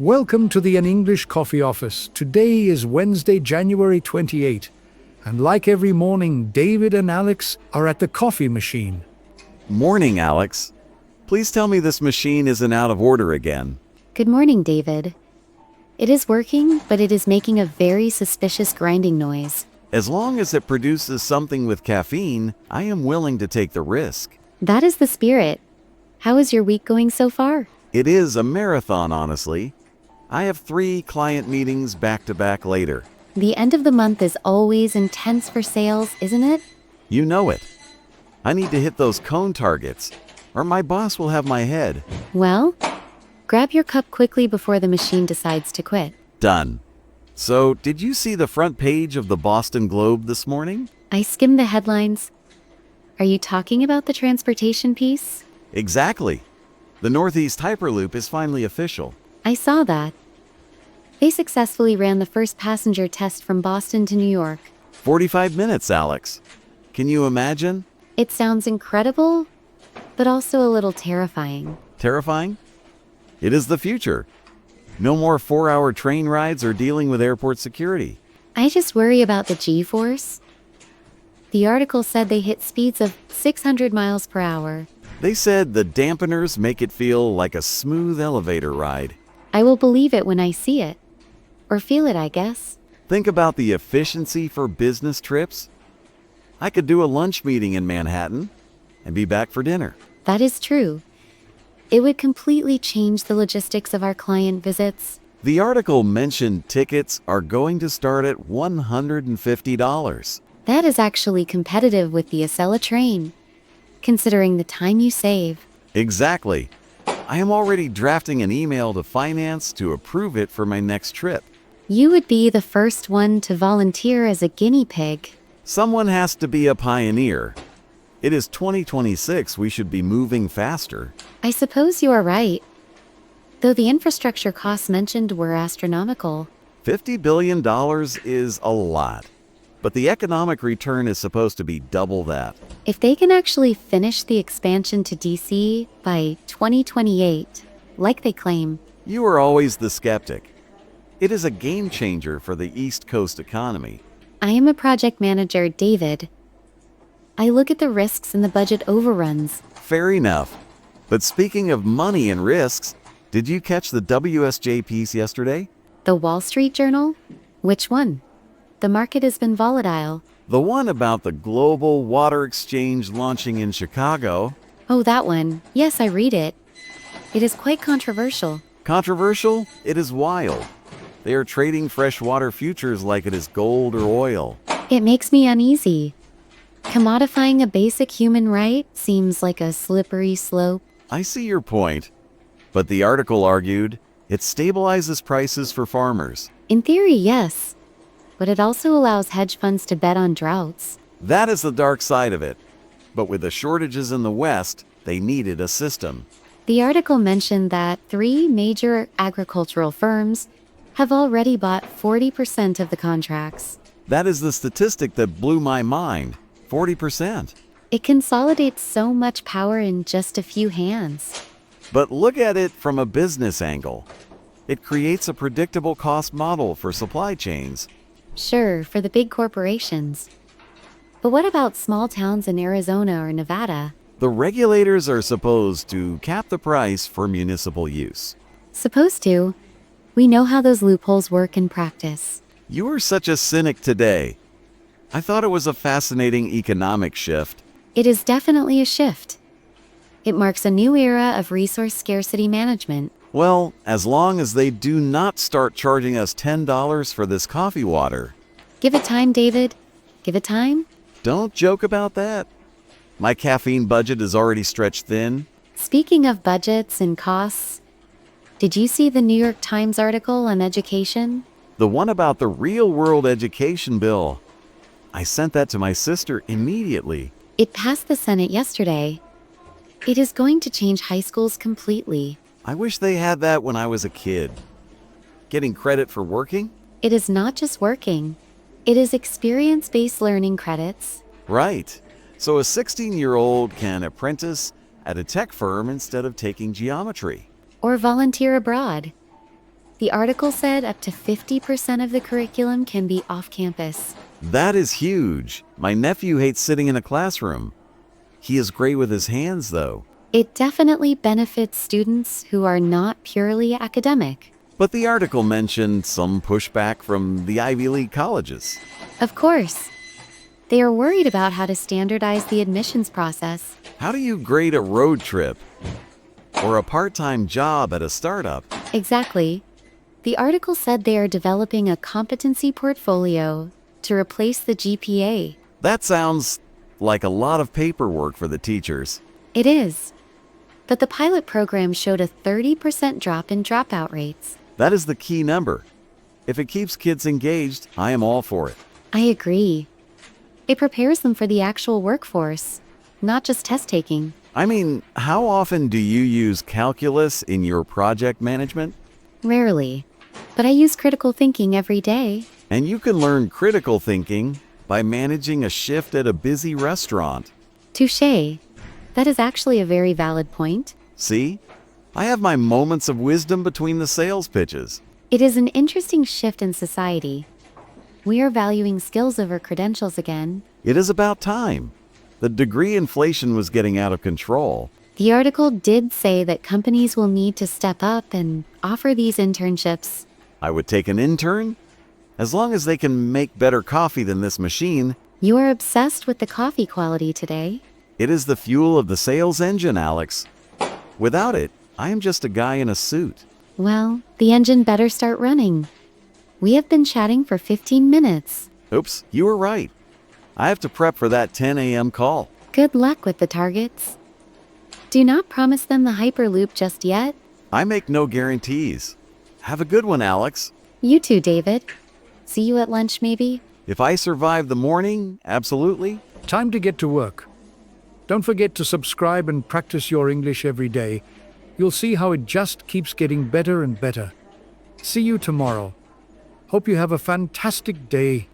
Welcome to the An English Coffee Office. Today is Wednesday, January 28, and like every morning, David and Alex are at the coffee machine. Morning, Alex. Please tell me this machine isn't out of order again. Good morning, David. It is working, but it is making a very suspicious grinding noise. As long as it produces something with caffeine, I am willing to take the risk. That is the spirit. How is your week going so far? It is a marathon, honestly. I have 3 client meetings back-to-back later. The end of the month is always intense for sales, isn't it? You know it. I need to hit those cone targets, or my boss will have my head. Well, grab your cup quickly before the machine decides to quit. Done. So, did you see the front page of the Boston Globe this morning? I skimmed the headlines. Are you talking about the transportation piece? Exactly. The Northeast Hyperloop is finally official. I saw that. They successfully ran the first passenger test from Boston to New York. 45 minutes, Alex. Can you imagine? It sounds incredible, but also a little terrifying. Terrifying? It is the future. No more 4-hour train rides or dealing with airport security. I just worry about the G-force. The article said they hit speeds of 600 miles per hour. They said the dampeners make it feel like a smooth elevator ride. I will believe it when I see it. Or feel it, I guess. Think about the efficiency for business trips. I could do a lunch meeting in Manhattan and be back for dinner. That is true. It would completely change the logistics of our client visits. The article mentioned tickets are going to start at $150. That is actually competitive with the Acela train, considering the time you save. Exactly. I am already drafting an email to finance to approve it for my next trip. You would be the first one to volunteer as a guinea pig. Someone has to be a pioneer. It is 2026, we should be moving faster. I suppose you are right. Though the infrastructure costs mentioned were astronomical. $50 billion is a lot, but the economic return is supposed to be double that. If they can actually finish the expansion to DC by 2028, like they claim. You are always the skeptic. It is a game changer for the East Coast economy. I am a project manager, David. I look at the risks and the budget overruns. Fair enough. But speaking of money and risks, did you catch the WSJ piece yesterday? The Wall Street Journal? Which one? The market has been volatile. The one about the global water exchange launching in Chicago. Oh, that one. Yes, I read it. It is quite controversial. Controversial? It is wild. They are trading freshwater futures like it is gold or oil. It makes me uneasy. Commodifying a basic human right seems like a slippery slope. I see your point. But the article argued it stabilizes prices for farmers. In theory, yes. But it also allows hedge funds to bet on droughts. That is the dark side of it. But with the shortages in the West, they needed a system. The article mentioned that 3 major agricultural firms have already bought 40% of the contracts. That is the statistic that blew my mind. 40%. It consolidates so much power in just a few hands. But look at it from a business angle. It creates a predictable cost model for supply chains. Sure, for the big corporations. But what about small towns in Arizona or Nevada? The regulators are supposed to cap the price for municipal use. Supposed to. We know how those loopholes work in practice. You are such a cynic today. I thought it was a fascinating economic shift. It is definitely a shift. It marks a new era of resource scarcity management. Well, as long as they do not start charging us $10 for this coffee water. Give it time, David. Give it time. Don't joke about that. My caffeine budget is already stretched thin. Speaking of budgets and costs, did you see the New York Times article on education? The one about the real-world education bill. I sent that to my sister immediately. It passed the Senate yesterday. It is going to change high schools completely. I wish they had that when I was a kid. Getting credit for working? It is not just working. It is experience-based learning credits. Right. So a 16-year-old can apprentice at a tech firm instead of taking geometry. Or volunteer abroad. The article said up to 50% of the curriculum can be off campus. That is huge. My nephew hates sitting in a classroom. He is great with his hands, though. It definitely benefits students who are not purely academic. But the article mentioned some pushback from the Ivy League colleges. Of course. They are worried about how to standardize the admissions process. How do you grade a road trip? Or a part-time job at a startup? Exactly. The article said they are developing a competency portfolio to replace the GPA. That sounds like a lot of paperwork for the teachers. It is. But the pilot program showed a 30% drop in dropout rates. That is the key number. If it keeps kids engaged, I am all for it. I agree. It prepares them for the actual workforce, not just test taking. I mean, how often do you use calculus in your project management? Rarely. But I use critical thinking every day. And you can learn critical thinking by managing a shift at a busy restaurant. Touché. That is actually a very valid point. See? I have my moments of wisdom between the sales pitches. It is an interesting shift in society. We are valuing skills over credentials again. It is about time. The degree inflation was getting out of control. The article did say that companies will need to step up and offer these internships. I would take an intern. As long as they can make better coffee than this machine. You are obsessed with the coffee quality today. It is the fuel of the sales engine, Alex. Without it, I am just a guy in a suit. Well, the engine better start running. We have been chatting for 15 minutes. Oops, you were right. I have to prep for that 10 a.m. call. Good luck with the targets. Do not promise them the Hyperloop just yet. I make no guarantees. Have a good one, Alex. You too, David. See you at lunch, maybe? If I survive the morning, absolutely. Time to get to work. Don't forget to subscribe and practice your English every day. You'll see how it just keeps getting better and better. See you tomorrow. Hope you have a fantastic day.